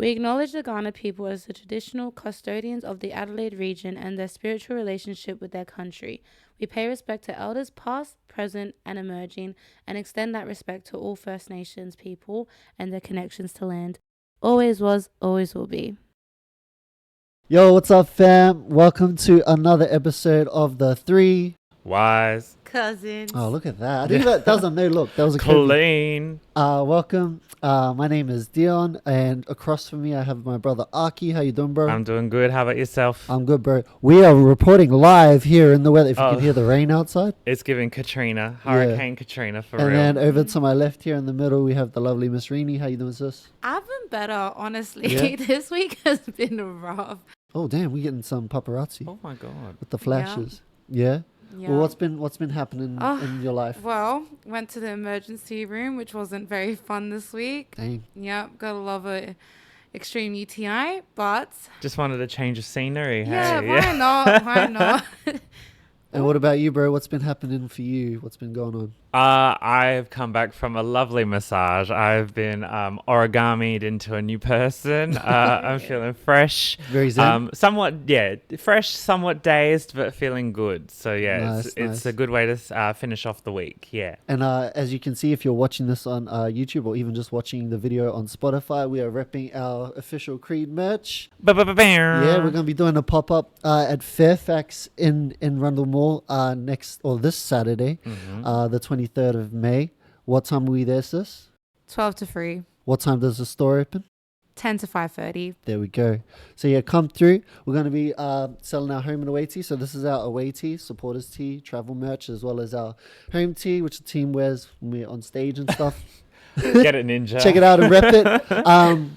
We acknowledge the Ghana people as the traditional custodians of the Adelaide region and their spiritual relationship with their country. We pay respect to elders past, present, and emerging, and extend that respect to all First Nations people and their connections to land. Always was, always will be. Yo, what's up, fam? Welcome to another episode of the Three Wise Cousins. Oh, look at that. I think that was a no look. That was a clean. Welcome. My name is Dion, and across from me I have my brother Aki. How you doing, bro? I'm doing good. How about yourself? I'm good, bro. We are reporting live here in the weather. If you can hear the rain outside. It's giving Katrina, Hurricane Katrina for and real. And then over to my left here in the middle we have the lovely Miss Reeni. How you doing, sis? I've been better, honestly. Yeah? This week has been rough. Oh, damn. We're getting some paparazzi. Oh, my God. With the flashes. Yeah? Yeah. Well, what's been happening in your life? Well, went to the emergency room, which wasn't very fun this week. Dang. Yep, got a lot of extreme UTI, but Just wanted a change of scenery. yeah, Hey, why not? Why not? And what about you, bro? What's been happening for you? What's been going on? I've come back from a lovely massage. I've been origamied into a new person. I'm feeling fresh. Very zen. Somewhat, fresh, somewhat dazed, but feeling good. So, yeah, Nice. it's a good way to finish off the week. Yeah. And as you can see, if you're watching this on YouTube or even just watching the video on Spotify, we are repping our official Creed merch. Yeah, we're going to be doing a pop-up at Fairfax in Rundle Mall this Saturday, the 23rd of May. What time are we there, sis? 12 to 3. What time does the store open? 10 to 5:30. There we go. So yeah, come through. We're going to be selling our home and away tee. So this is our away tee, supporters tee, travel merch, as well as our home tee, which the team wears when we're on stage and stuff. Get it, ninja. Check it out and rep it.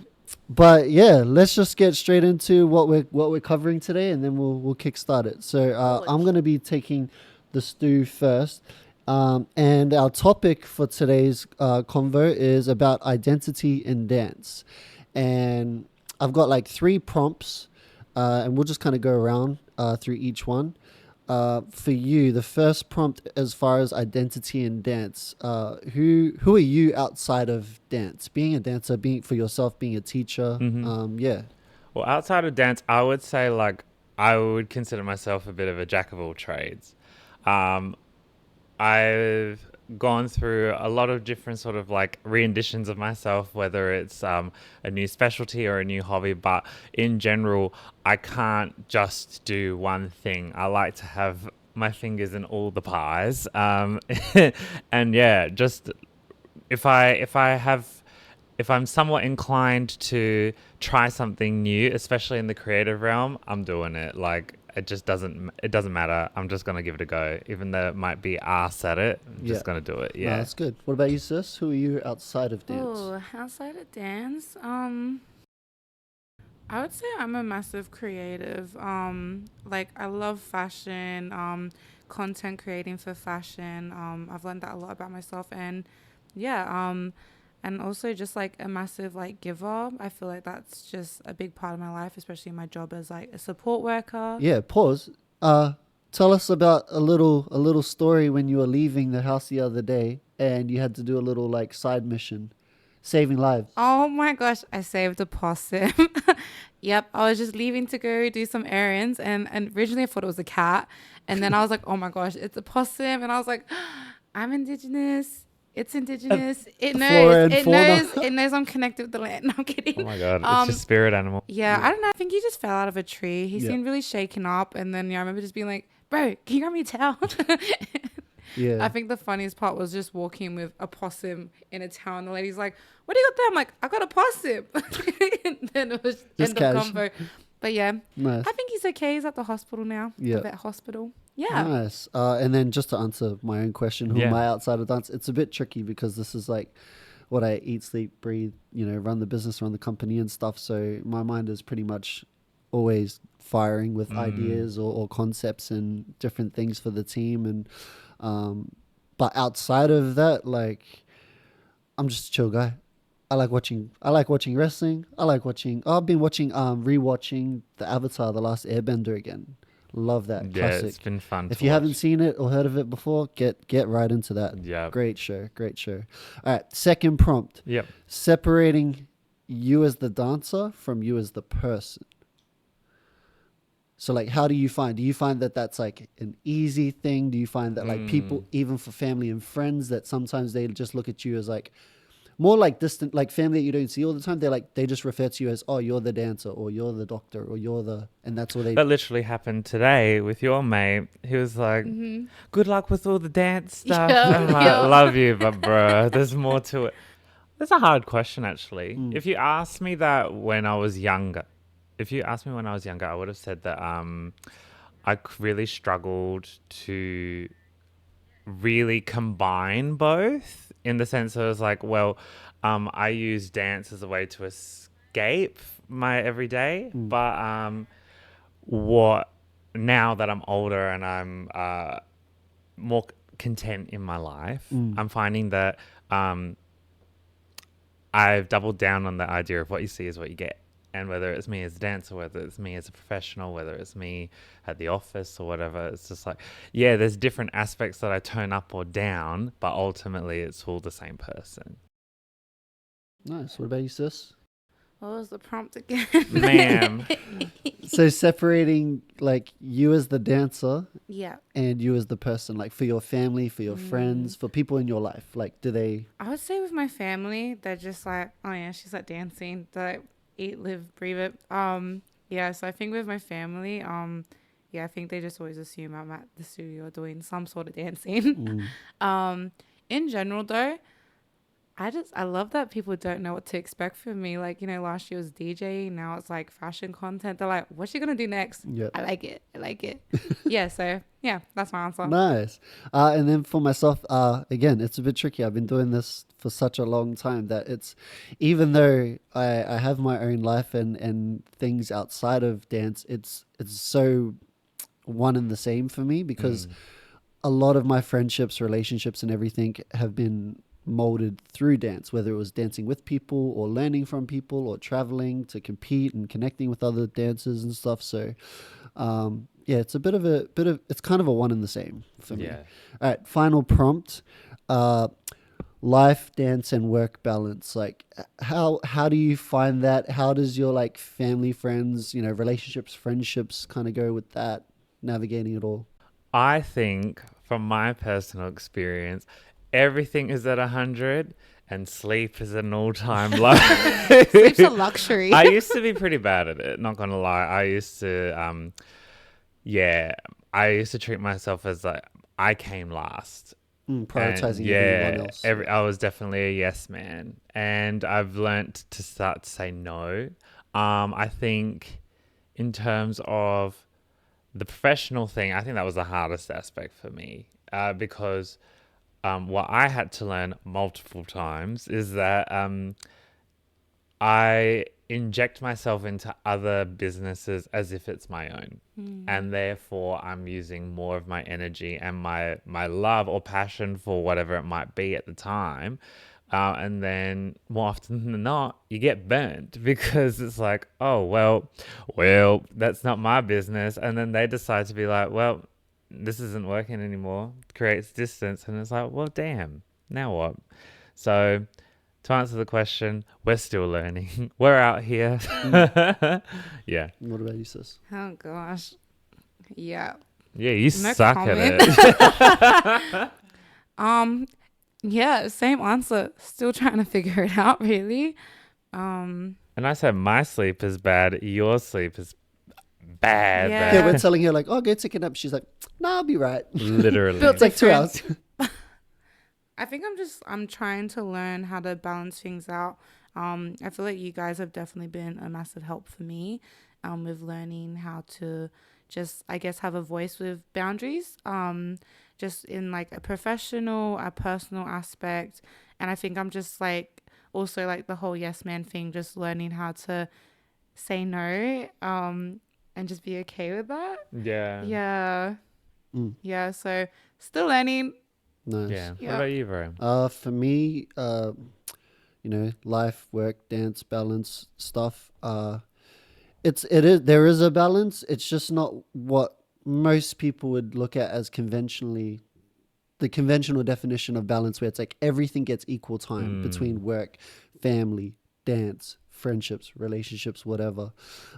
But yeah, let's just get straight into what we're covering today, and then we'll kickstart it. So I'm going to be taking the stew first. And our topic for today's convo is about identity in dance. And I've got like 3 prompts, and we'll just kind of go around through each one. For you, the first prompt as far as identity in dance, who are you outside of dance? Being a dancer, being for yourself, being a teacher, yeah. Well, outside of dance, I would say I would consider myself a bit of a jack of all trades. I've gone through a lot of different sort of renditions of myself, whether it's a new specialty or a new hobby, but in general, I can't just do one thing. I like to have my fingers in all the pies. And yeah, just if I'm somewhat inclined to try something new, especially in the creative realm, I'm doing it. It doesn't matter. I'm just going to give it a go. Even though it might be arse at it, I'm just going to do it. Yeah. No, that's good. What about you, sis? Who are you outside of dance? Oh, outside of dance, I would say I'm a massive creative. I love fashion, content creating for fashion. I've learned that a lot about myself, and yeah, and also just a massive giver. I feel like that's just a big part of my life, especially in my job as a support worker. Yeah, pause. Tell us about a little story when you were leaving the house the other day and you had to do a little side mission, saving lives. Oh my gosh, I saved a possum. Yep, I was just leaving to go do some errands, and originally I thought it was a cat, and then I was like, oh my gosh, it's a possum, and I was like, I'm Indigenous. It's Indigenous. It knows I'm connected with the land. No, I'm kidding. Oh my God, it's just spirit animal. Yeah, I don't know. I think he just fell out of a tree. He seemed really shaken up. And then I remember just being like, bro, can you grab me a towel? Yeah. I think the funniest part was just walking with a possum in a town. The lady's like, what do you got there? I'm like, I got a possum. And then it was just end of convo. But yeah, nice. I think he's okay. He's at the hospital now. Yeah. The vet hospital. Yeah. Nice. And then just to answer my own question, who am I outside of dance? It's a bit tricky because this is what I eat, sleep, breathe, run the business, run the company and stuff. So my mind is pretty much always firing with ideas or concepts and different things for the team. And but outside of that, I'm just a chill guy. I like watching wrestling. I've been rewatching the Avatar, The Last Airbender again. Love that classic. Yeah, it's been fun. If you haven't seen it or heard of it before, get right into that. Yeah. Great show. All right, second prompt. Yep. Separating you as the dancer from you as the person. So like, how do you find that that's like an easy thing? Do you find that like people, even for family and friends, that sometimes they just look at you as like more like distant, like family that you don't see all the time? They just refer to you as, oh, you're the dancer, or you're the doctor, or you're the, and that's what they. That literally happened today with your mate. He was like, good luck with all the dance stuff. Yeah, I'm like, yeah. love you, but bro, there's more to it. That's a hard question, actually. If you asked me that when I was younger, I would have said that really struggled to really combine both, in the sense that it was like, well, I use dance as a way to escape my everyday, but what now that I'm older and I'm more content in my life, I'm finding that I've doubled down on the idea of what you see is what you get. And whether it's me as a dancer, whether it's me as a professional, whether it's me at the office or whatever, it's just like, yeah, there's different aspects that I turn up or down, but ultimately it's all the same person. Nice. What about you, sis? What was the prompt again? Ma'am. So separating like you as the dancer Yeah. and you as the person, like for your family, for your friends, for people in your life, like do they? I would say with my family, they're just like, oh yeah, she's like dancing. They like eat, live, breathe it. Yeah. So I think with my family, yeah, I think they just always assume I'm at the studio doing some sort of dancing. In general though, I love that people don't know what to expect from me. Like, you know, last year was DJing, now it's like fashion content. They're like, what's she gonna do next? Yeah. I like it. Yeah, so yeah, that's my answer. Nice. And then for myself, again, it's a bit tricky. I've been doing this for such a long time that it's, even though I have my own life and things outside of dance, it's so one and the same for me, because a lot of my friendships, relationships, and everything have been molded through dance, whether it was dancing with people or learning from people or traveling to compete and connecting with other dancers and stuff. So yeah, it's it's kind of a one and the same for me. Yeah. All right, final prompt. Life, dance, and work balance. Like how do you find that? How does your like family, friends, you know, relationships, friendships kind of go with that, navigating it all? I think from my personal experience, everything is at 100 and sleep is at an all-time low. Sleep's a luxury. I used to be pretty bad at it, not gonna lie. I used to I used to treat myself as like I came last. Prioritizing And, everyone else. I was definitely a yes man, and I've learnt to start to say no. I think in terms of the professional thing, I think that was the hardest aspect for me, because what I had to learn multiple times is that I inject myself into other businesses as if it's my own. And therefore I'm using more of my energy and my love or passion for whatever it might be at the time. And then more often than not, you get burnt because it's like, oh, well, that's not my business. And then they decide to be like, well, this isn't working anymore. Creates distance. And it's like, well, damn, now what? So to answer the question, we're still learning. We're out here. Yeah. What about you, sis? Oh gosh. Yeah. Yeah, you No suck comment. at it. Yeah, same answer. Still trying to figure it out, really. And I said my sleep is bad. Your sleep is bad. Yeah. Yeah, bad. we're telling her like, oh, go take a nap. She's like, no, I'll be right. Literally. It's like 2 hours. I think I'm trying to learn how to balance things out. I feel like you guys have definitely been a massive help for me, with learning how to just, I guess, have a voice with boundaries, just in like a professional, a personal aspect. And I think I'm just like, also like the whole yes man thing, just learning how to say no, and just be okay with that. Yeah. Yeah. Mm. Yeah. So still learning. Nice. Yeah. What Yeah. about you, bro? For me, you know, life, work, dance, balance stuff. There is a balance. It's just not what most people would look at as the conventional definition of balance, where it's like everything gets equal time between work, family, dance, friendships, relationships, whatever,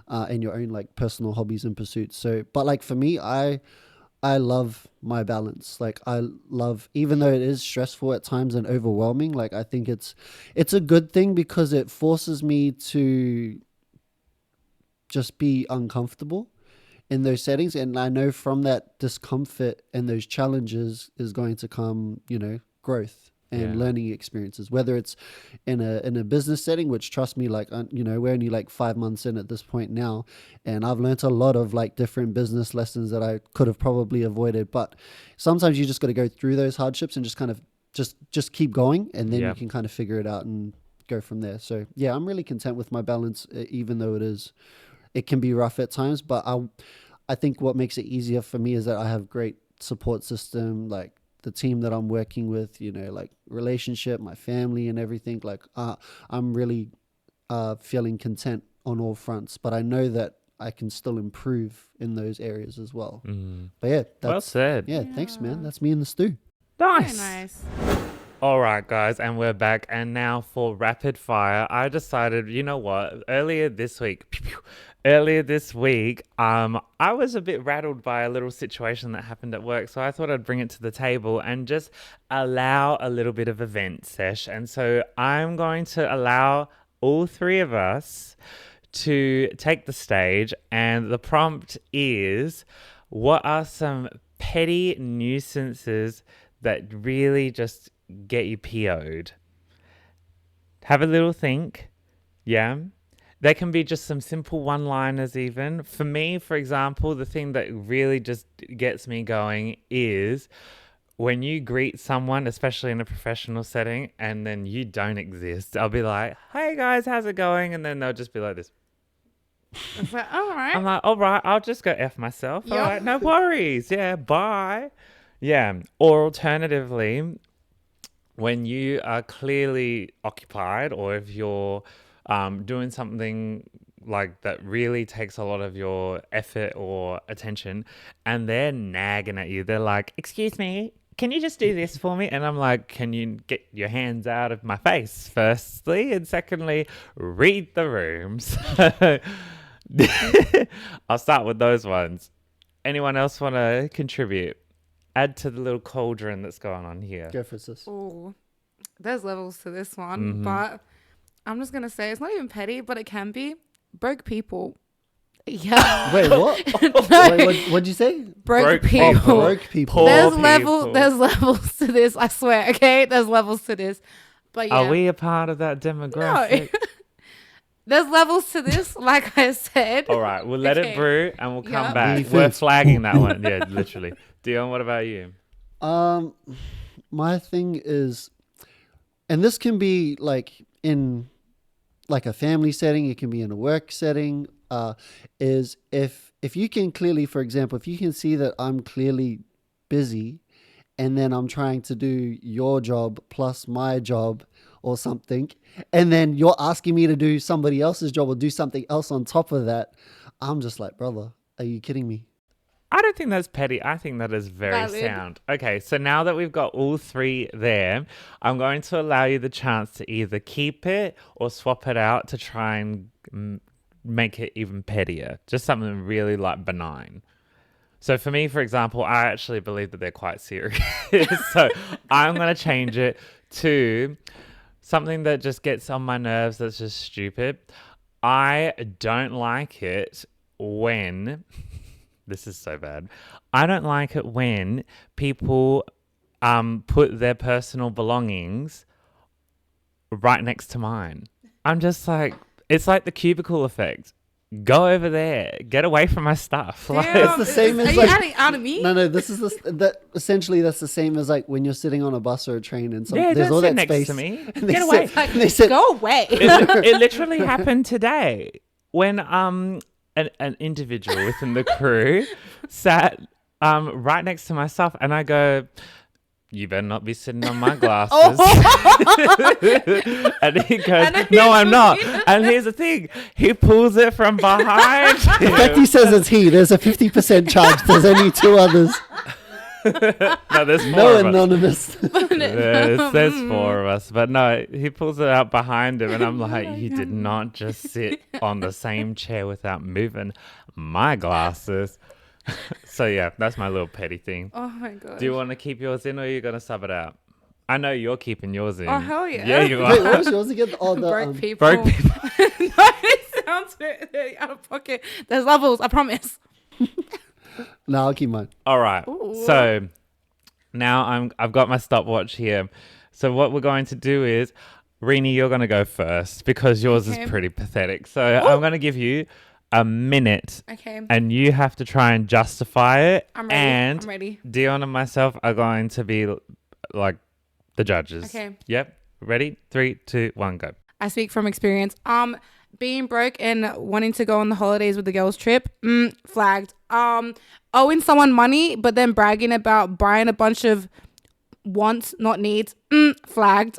and your own like personal hobbies and pursuits. So, but like for me, I love my balance. Like I love, even though it is stressful at times and overwhelming, like I think it's a good thing because it forces me to just be uncomfortable in those settings. And I know from that discomfort and those challenges is going to come, growth and learning experiences, whether it's in a business setting, which trust me, like, we're only like 5 months in at this point now. And I've learned a lot of like different business lessons that I could have probably avoided. But sometimes you just got to go through those hardships and just kind of just keep going. And then you can kind of figure it out and go from there. So yeah, I'm really content with my balance, even though it can be rough at times. But I think what makes it easier for me is that I have great support system, like the team that I'm working with, like relationship, my family and everything. Like I'm really feeling content on all fronts, but I know that I can still improve in those areas as well. But yeah, well said. Yeah, thanks, man. That's me and the stew. Nice. Very nice. All right, guys, and we're back. And now for rapid fire, I decided, you know what? Earlier this week, I was a bit rattled by a little situation that happened at work. So I thought I'd bring it to the table and just allow a little bit of event sesh. And so I'm going to allow all three of us to take the stage. And the prompt is, what are some petty nuisances that really just get you PO'd? Have a little think. Yeah. They can be just some simple one-liners even. For me, for example, the thing that really just gets me going is when you greet someone, especially in a professional setting, and then you don't exist. I'll be like, hey guys, how's it going? And then they'll just be like this. It's like, all right. I'm like, all right, I'll just go F myself. All right, no worries. Yeah, bye. Yeah. Or alternatively, when you are clearly occupied, or if you're doing something like that really takes a lot of your effort or attention, and they're nagging at you, they're like, excuse me, can you just do this for me? And I'm like, can you get your hands out of my face, firstly? And secondly, read the rooms. I'll start with those ones. Anyone else want to contribute? Add to the little cauldron that's going on here. Go for it, sis. Oh, there's levels to this one, but I'm just going to say it's not even petty, but it can be. Broke people. Yeah. Wait, what? No. Wait, what'd you say? Broke people. people. Broke people. Poor There's people. levels to this, I swear, okay? There's levels to this. But yeah. Are we a part of that demographic? No. There's levels to this, like I said. All right, we'll let Okay. it brew and we'll come Yep. back. Defense. We're flagging that one. Yeah, literally. Dion, what about you? My thing is, and this can be like in like a family setting, it can be in a work setting, is if you can clearly, for example, if you can see that I'm clearly busy and then I'm trying to do your job plus my job or something, and then you're asking me to do somebody else's job or do something else on top of that, I'm just like, brother, are you kidding me? I don't think that's petty. I think that is very Valid. sound. Okay, so now that we've got all three there, I'm going to allow you the chance to either keep it or swap it out to try and make it even pettier. Just something really like benign. So for me, for example, I actually believe that they're quite serious. So I'm going to change it to something that just gets on my nerves that's just stupid. I don't like it when... This is so bad. I don't like it when people put their personal belongings right next to mine. I'm just like, it's like the cubicle effect. Go over there. Get away from my stuff. Like, It's the same Are as you like adding out of me? no, this is that essentially that's the same as like when you're sitting on a bus or a train and yeah, there's don't all sit that next space. to me. And they Get away. sit- and they sit. Go away. It literally happened today when an individual within the crew sat right next to myself, and I go, you better not be sitting on my glasses. And he goes, no, I'm not. And here's the thing, he pulls it from behind him. Becky says it's he. There's a 50% chance. There's only two others. No, there's four No of us. anonymous. There's four of us, but no, he pulls it out behind him, and I'm like, you did not just sit on the same chair without moving my glasses. So yeah, that's my little petty thing. Oh my god. Do you want to keep yours in, or are you gonna sub it out? I know you're keeping yours in. Oh hell yeah. Yeah, you Wait, are. what was yours again? Oh, the, Broke people. Broke people. No, it sounds very out of pocket. There's levels, I promise. No, I'll keep mine. All right. Ooh. So now I've got my stopwatch here. So what we're going to do is, Reeni, you're going to go first because yours Okay. is pretty pathetic. So I'm going to give you a minute, Okay. and you have to try and justify it. I'm ready. And I'm ready. Dion and myself are going to be like the judges. Okay. Yep. Ready? 3, 2, 1, go. I speak from experience. Being broke and wanting to go on the holidays with the girls trip, flagged. Owing someone money, but then bragging about buying a bunch of wants, not needs, flagged.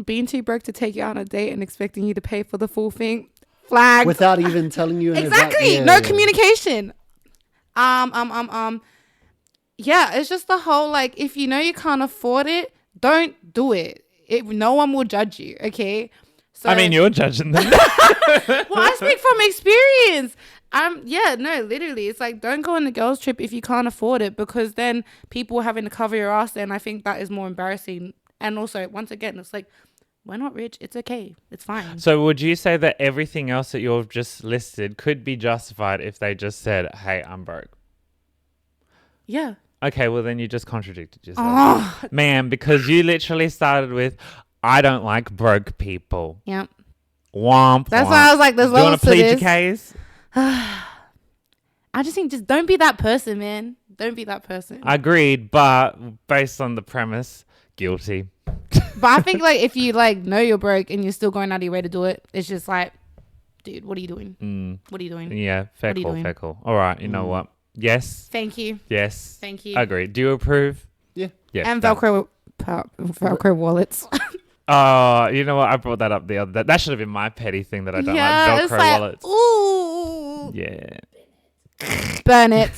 Being too broke to take you out on a date and expecting you to pay for the full thing, flagged. Without even telling you in advance. Exactly. Yeah, No yeah. communication. Yeah, it's just the whole, like, if you know you can't afford it, don't do it. No one will judge you, okay? So, I mean, you're judging them. well, I speak from experience. Yeah, no, literally, it's like, don't go on the girls trip if you can't afford it, because then people are having to cover your ass, and I think that is more embarrassing. And also, once again, it's like, we're not rich. It's okay. It's fine. So would you say that everything else that you've just listed could be justified if they just said, hey, I'm broke? Yeah. Okay, well, then you just contradicted yourself. Oh, Man, because you literally started with, I don't like broke people. yeah. Womp, That's womp. why I was like, there's Do you want levels to to plead your this. case? I just think, just don't be that person, man. Don't be that person. Agreed, but based on the premise, guilty. But I think, like, if you, like, know you're broke and you're still going out of your way to do it, it's just like, dude, what are you doing? What are you doing? Yeah, fair What are you call, doing? fair call. All right, you know what? Yes, Thank you. yes. Thank you. Agreed. Do you approve? Yeah. Yeah. And done. Velcro wallets. Oh, you know what? I brought that up the other day. That should have been my petty thing that I don't like it's Velcro like, wallets. ooh, Yeah. burn it.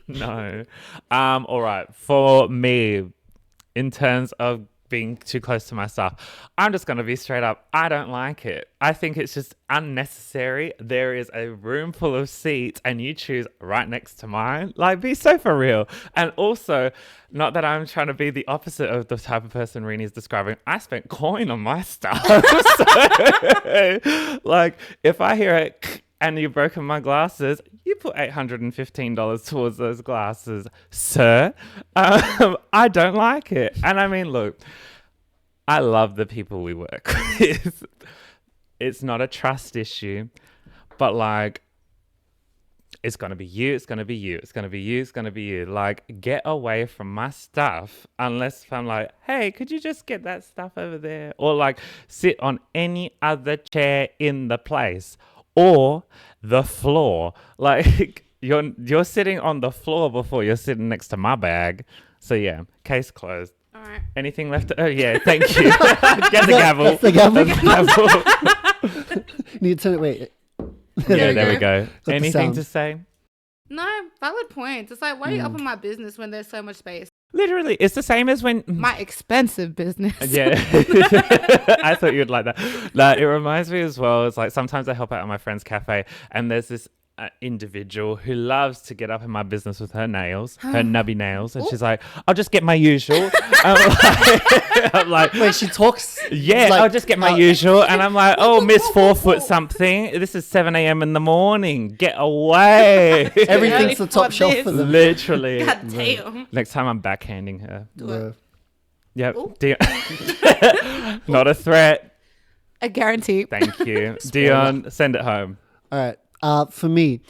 No. All right. For me, in terms of being too close to my stuff, I'm just going to be straight up. I don't like it. I think it's just unnecessary. There is a room full of seats and you choose right next to mine. Like, be so for real. And also, not that I'm trying to be the opposite of the type of person Reeni's describing. I spent coin on my stuff. So, like, if I hear it and you've broken my glasses, you put $815 towards those glasses, sir. I don't like it. And I mean, look, I love the people we work with. It's not a trust issue, but like, it's going to be you, it's going to be you, it's going to be you, it's going to be you. Like, get away from my stuff unless I'm like, hey, could you just get that stuff over there? Or like, sit on any other chair in the place. Or the floor. Like, you're sitting on the floor before you're sitting next to my bag. So yeah, case closed. All right. Anything left? Oh yeah, thank you. Get the gavel. That's the gavel. The gavel. Need to wait. Yeah, there we go. the Anything sound. to say? No, valid point. It's like, why are you up in my business when there's so much space? Literally, it's the same as when. My expensive business. Yeah, I thought you'd like that. It reminds me as well. It's like sometimes I help out at my friend's cafe, and there's this individual who loves to get up in my business with her nails, her nubby nails, and she's like, "I'll just get my usual." I'm like, Wait, she talks. yeah, like, I'll just get my usual. And I'm like, oh, Miss 4 foot something. This is 7 a.m. in the morning. Get away. Everything's the top What shelf this? for them. Literally. God damn. Next time I'm backhanding her. Bro. Yep. Ooh. Not a threat. A guarantee. Thank you. Dion, send it home. All right. For me,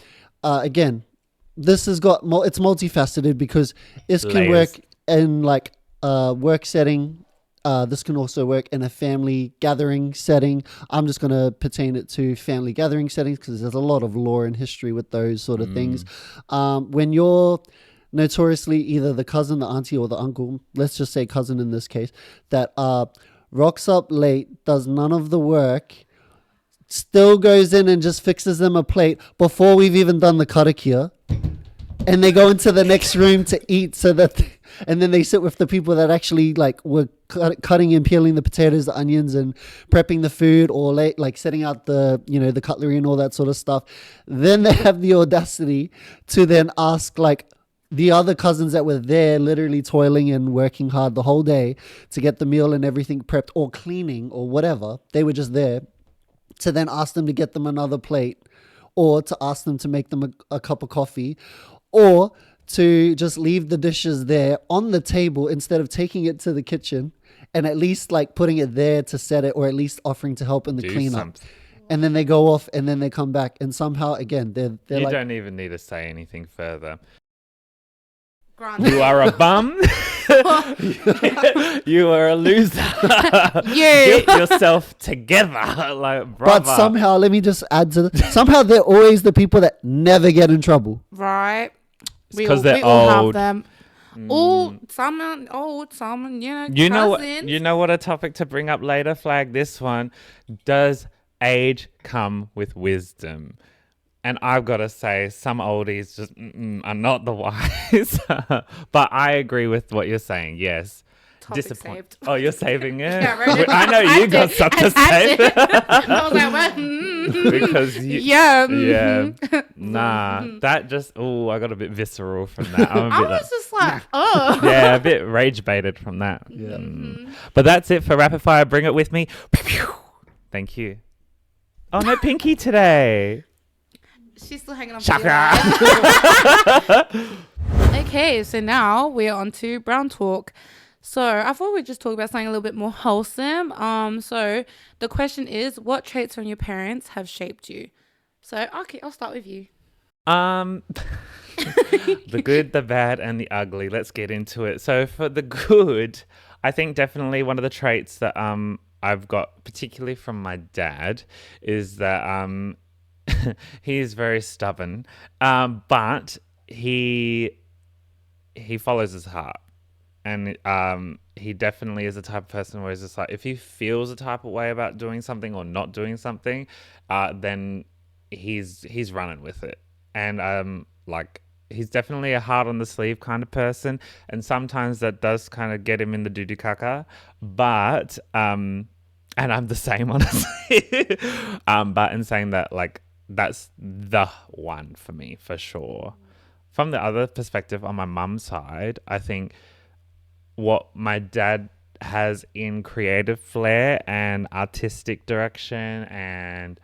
again, this has got it's multifaceted because this can Layers. work in like a work setting. This can also work in a family gathering setting. I'm just going to pertain it to family gathering settings because there's a lot of lore and history with those sort of things. When you're notoriously either the cousin, the auntie, or the uncle, let's just say cousin in this case, that rocks up late, does none of the work, still goes in and just fixes them a plate before we've even done the karakia, and they go into the next room to eat so that and then they sit with the people that actually like were cutting and peeling the potatoes, the onions, and prepping the food, or like setting out the the cutlery and all that sort of stuff. Then they have the audacity to then ask like the other cousins that were there literally toiling and working hard the whole day to get the meal and everything prepped, or cleaning or whatever, they were just there, to then ask them to get them another plate, or to ask them to make them a cup of coffee, or to just leave the dishes there on the table instead of taking it to the kitchen and at least like putting it there to set it, or at least offering to help in the cleanup. And then they go off and then they come back, and somehow again they're You like, don't even need to say anything further. Granted. You are a bum. You are a loser. You. Get yourself together, like brother. but somehow, let me just add to somehow they're always the people that never get in trouble. Right. We 'cause they're all have old. them. Old, some old, some, You know what? cousins. You know what? A topic to bring up later. Flag this one. Does age come with wisdom? And I've got to say, some oldies just are not the wise. But I agree with what you're saying. Yes. Topic saved. Oh, you're saving it? Yeah, right. I know you got something to say. I was like, what? Because you, Yeah. yeah. Nah. That just, I got a bit visceral from that. I'm a I bit was just like, oh. yeah, a bit rage baited from that. Yeah. But that's it for Rapid Fire. Bring it with me. Thank you. Oh, no Pinky today. She's still hanging on. Shaka. Okay, so now we're on to brown talk. So I thought we'd just talk about something a little bit more wholesome. So the question is, what traits from your parents have shaped you? So okay, I'll start with you. The good, the bad, and the ugly. Let's get into it. So for the good, I think definitely one of the traits that I've got, particularly from my dad, is that he is very stubborn, but he follows his heart. And he definitely is the type of person where he's just like, if he feels a type of way about doing something or not doing something, then he's running with it. And like, he's definitely a heart on the sleeve kind of person. And sometimes that does kind of get him in the doo-doo caca. But, and I'm the same, honestly. But in saying that, like, that's the one for me, for sure. From the other perspective, on my mum's side, I think what my dad has in creative flair and artistic direction and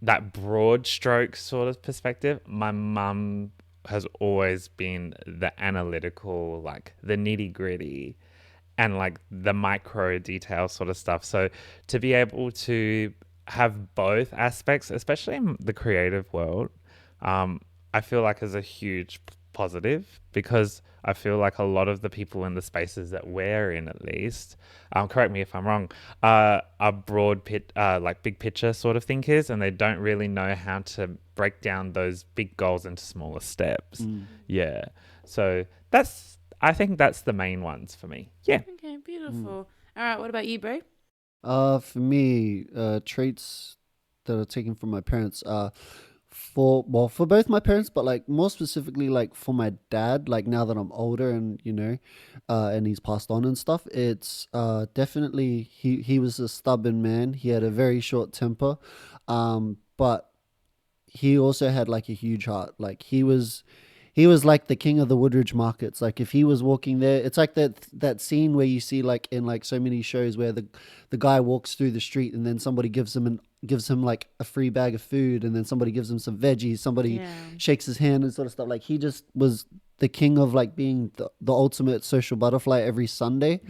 that broad stroke sort of perspective, my mum has always been the analytical, like the nitty gritty and like the micro detail sort of stuff. So to be able to have both aspects, especially in the creative world, I feel like is a huge positive, because I feel like a lot of the people in the spaces that we're in, at least, correct me if I'm wrong, are broad like big picture sort of thinkers, and they don't really know how to break down those big goals into smaller steps. Yeah. So I think that's the main ones for me. Yeah. Okay, beautiful. All right, what about you, bro? For me, traits that are taken from my parents are for both my parents, but like more specifically, like for my dad, like now that I'm older and and he's passed on and stuff, it's definitely he was a stubborn man. He had a very short temper, but he also had like a huge heart. Like he was like the king of the Woodridge markets. Like if he was walking there, it's like that scene where you see like in like so many shows where the guy walks through the street and then somebody gives him like a free bag of food, and then somebody gives him some veggies, somebody shakes his hand and sort of stuff. Like he just was the king of like being the ultimate social butterfly every Sunday,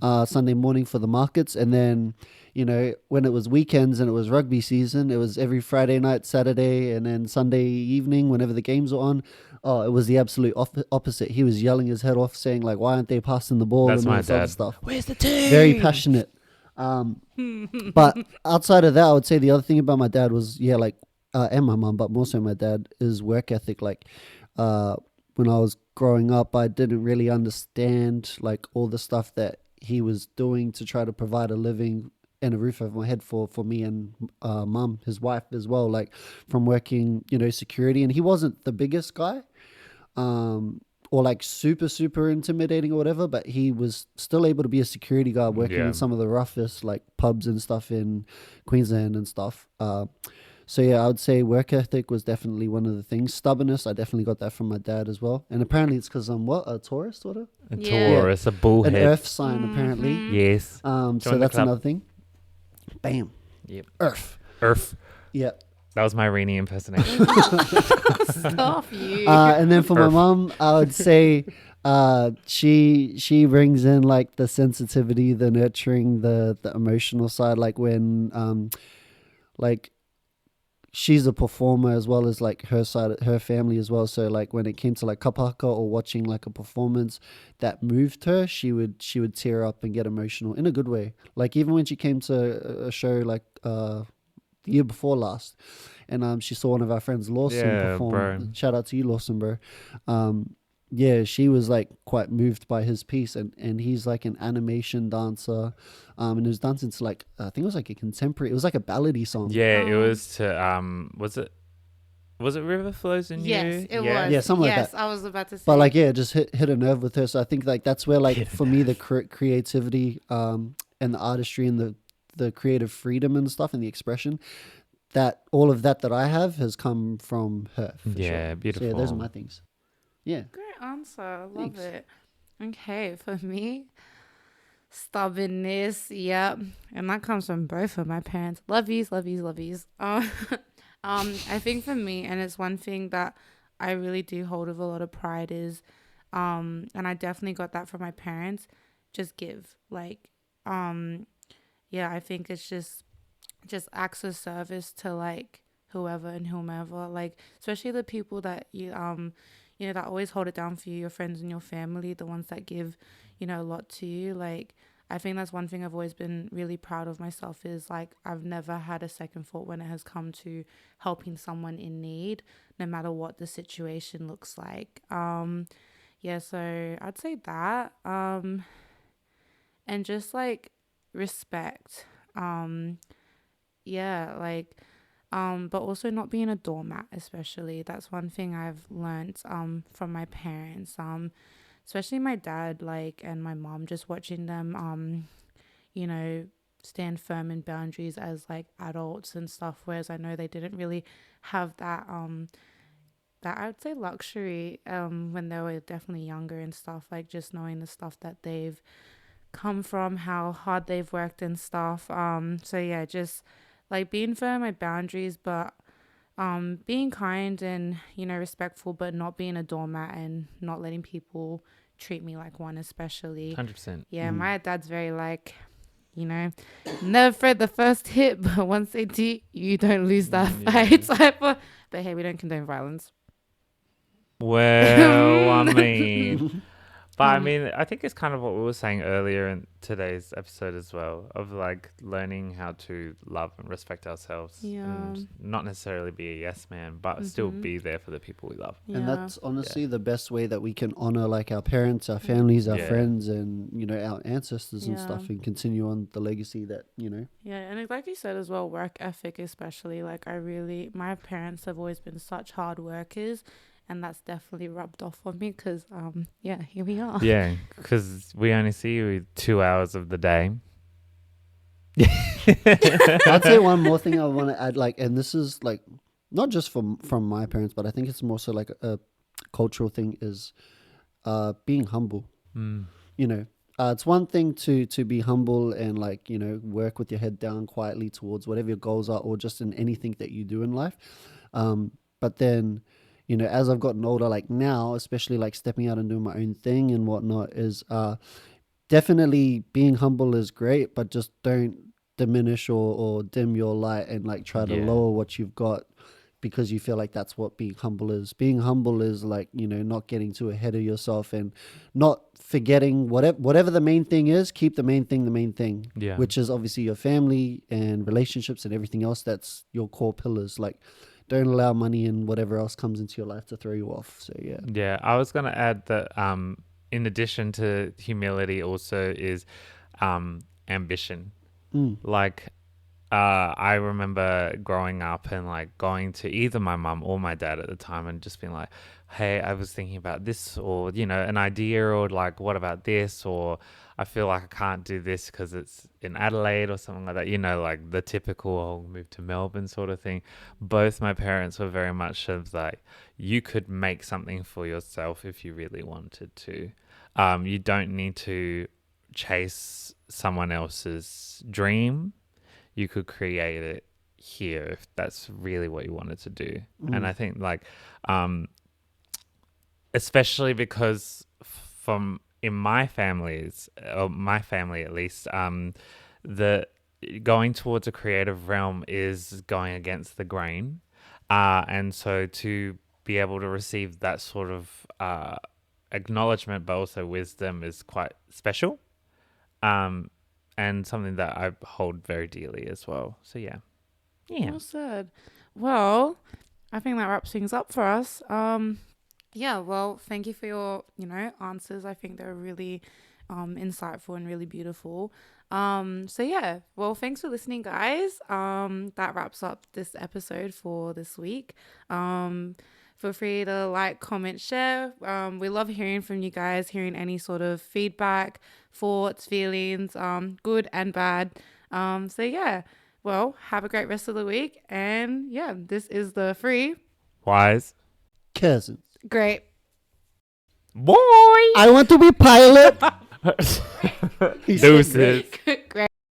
Sunday morning for the markets. And then, when it was weekends and it was rugby season, it was every Friday night, Saturday, and then Sunday evening whenever the games were on. Oh, it was the absolute opposite. He was yelling his head off, saying like, "Why aren't they passing the ball?" That's and all my this other dad. stuff. Where's the team? Very passionate. But outside of that, I would say the other thing about my dad was, and my mom, but more so my dad, is work ethic. Like, when I was growing up, I didn't really understand like all the stuff that he was doing to try to provide a living and a roof over my head for me and mum, his wife as well. Like from working, security, and he wasn't the biggest guy. or like super intimidating or whatever, but he was still able to be a security guard working in some of the roughest like pubs and stuff in Queensland and stuff. So yeah, I would say work ethic was definitely one of the things. Stubbornness, I definitely got that from my dad as well. And apparently it's because I'm what, a Taurus sort of? A Yeah. Taurus, a bullhead. An earth sign apparently. Yes. So the that's club. another thing. Bam. Yep. Earth. Yeah. Yeah. That was my Reeni impersonation. Stop you. And then for my mom, I would say she brings in like the sensitivity, the nurturing, the emotional side. Like when like she's a performer as well as like her side, her family as well. So like when it came to like kapaka or watching like a performance that moved her, she would tear up and get emotional in a good way. Like even when she came to a show like the year before last, and she saw one of our friends Lawson perform. Bro. Shout out to you, Lawson, bro. Yeah, she was like quite moved by his piece, and he's like an animation dancer, and he was dancing to like I think it was like a contemporary. It was like a ballady song. Yeah, it was to was it River Flows in Yes, You? it was. Yeah, something like yes, that. I was about to say. But like yeah, it just hit a nerve with her. So I think like that's where like for me the creativity and the artistry and the creative freedom and stuff and the expression, that all of that I have has come from her. For Yeah, sure. beautiful. So yeah, those are my things. Yeah. Great answer. I love Thanks. it. Okay, for me, stubbornness. Yep, and that comes from both of my parents. Love yous, love yous, love yous. I think for me, and it's one thing that I really do hold with a lot of pride is, and I definitely got that from my parents. Just give, like, yeah. I think it's just acts of service to like whoever and whomever, like especially the people that you know, that always hold it down for you, your friends and your family, the ones that give, you know, a lot to you. Like, I think that's one thing I've always been really proud of myself is like, I've never had a second thought when it has come to helping someone in need, no matter what the situation looks like. Yeah, so I'd say that. And just like respect. Yeah, like, but also not being a doormat, especially. That's one thing I've learned from my parents, especially my dad, like, and my mom, just watching them you know, stand firm in boundaries as like adults and stuff, whereas I know they didn't really have that that I would say luxury when they were definitely younger and stuff, like just knowing the stuff that they've come from, how hard they've worked and stuff. So yeah, just like being firm my boundaries, but being kind and, you know, respectful, but not being a doormat and not letting people treat me like one, especially. 100%. Yeah, my dad's very like, you know, never afraid the first hit, but once they do, you don't lose that fight type of. But hey, we don't condone violence. Well, I mean, but I mean, I think it's kind of what we were saying earlier in today's episode as well, of like learning how to love and respect ourselves, and not necessarily be a yes man, but still be there for the people we love. And that's honestly the best way that we can honor like our parents, our families, our friends, and you know our ancestors and stuff, and continue on the legacy that you know. Yeah, and like you said as well, work ethic especially. Like my parents have always been such hard workers, and that's definitely rubbed off on me because yeah, here we are. Yeah, because we only see you 2 hours of the day. I'd say one more thing I want to add, like, and this is like not just from my parents, but I think it's more so like a cultural thing, is being humble. You know, it's one thing to be humble and like, you know, work with your head down quietly towards whatever your goals are, or just in anything that you do in life. But then, you know, as I've gotten older, like now, especially like stepping out and doing my own thing and whatnot, is definitely being humble is great, but just don't diminish or dim your light and like try to lower what you've got because you feel like that's what being humble is. Being humble is like, you know, not getting too ahead of yourself and not forgetting whatever the main thing is, keep the main thing, which is obviously your family and relationships and everything else. That's your core pillars. Like, don't allow money and whatever else comes into your life to throw you off. So yeah, I was gonna add that in addition to humility also is ambition. Like, I remember growing up and like going to either my mum or my dad at the time and just being like, hey, I was thinking about this, or, you know, an idea, or like, what about this? Or I feel like I can't do this because it's in Adelaide or something like that, you know, like the typical I'll move to Melbourne sort of thing. Both my parents were very much of like, you could make something for yourself if you really wanted to. You don't need to chase someone else's dream. You could create it here if that's really what you wanted to do. And I think like especially because from in my families, or my family at least, the going towards a creative realm is going against the grain, and so to be able to receive that sort of acknowledgement but also wisdom is quite special, and something that I hold very dearly as well. So yeah. Well said. Well, I think that wraps things up for us. Yeah, well, thank you for your, answers. I think they're really insightful and really beautiful. So yeah, well, thanks for listening, guys. That wraps up this episode for this week. Feel free to like, comment, share. We love hearing from you guys, hearing any sort of feedback, thoughts, feelings, good and bad. So yeah, well, have a great rest of the week. And yeah, this is the free Wise. Cousins. great. Boy. I want to be pilot. He said Deuces. great.